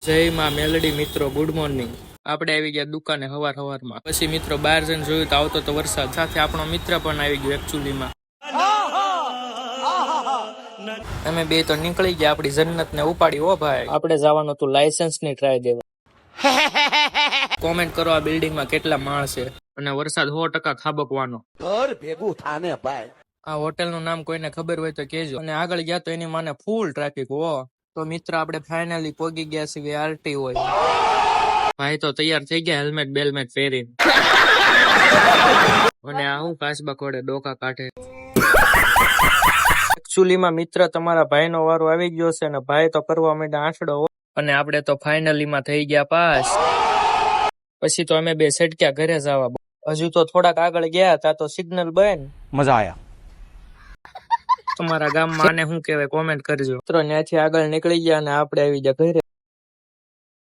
જય માં મેલડી મિત્રો, ગુડ મોર્નિંગ. આપણે આવી ગયા દુકાને હવારમાં. પછી મિત્રો બહાર જઈને જોયું તો આવતો તો વરસાદ, સાથે આપણો મિત્ર પણ આવી ગયો એકચ્યુઅલીમાં. અમે બે તો નીકળી ગયા આપણી જન્નત ને ઉપાડી. ઓ ભાઈ, આપણે જવાનું હતું લાયસન્સ ની ટ્રાય દેવા. કોમેન્ટ કરો આ બિલ્ડિંગ માં કેટલા માળ છે અને વરસાદ 100% ખાબકવાનો. ઘર ભેગું થાને ભાઈ. આ હોટેલ નું નામ કોઈને ખબર હોય તો કેજો. અને આગળ ગયા તો એની માને ફૂલ ટ્રાફિક. તો મિત્ર આપણે ફાઇનલી પહોંચી ગયા છીએ આરટી હોય. ભાઈ તો તૈયાર થઈ ગયા હેલ્મેટ બેલ્મેટ પહેરીને. અને આ હું કાચબા ખોડે ડોકા કાઢે. એકચ્યુઅલી માં મિત્ર તમારા ભાઈ નો વારો આવી ગયો છે અને ભાઈ તો કરવા માંડ્યા આંસડો. અને આપણે તો ફાઇનલી માં થઈ ગયા પાસ. પછી તો અમે બે સટક્યા ઘરે જવા. હજુ તો થોડાક આગળ ગયા તા તો સિગ્નલ બંધ. મજા આયા. તમારા ગામમાં આને શું કહેવાય કોમેન્ટ કરજો. મિત્રો ત્યાંથી આગળ નીકળી ગયા અને આપણે આવી ગયા ઘરે.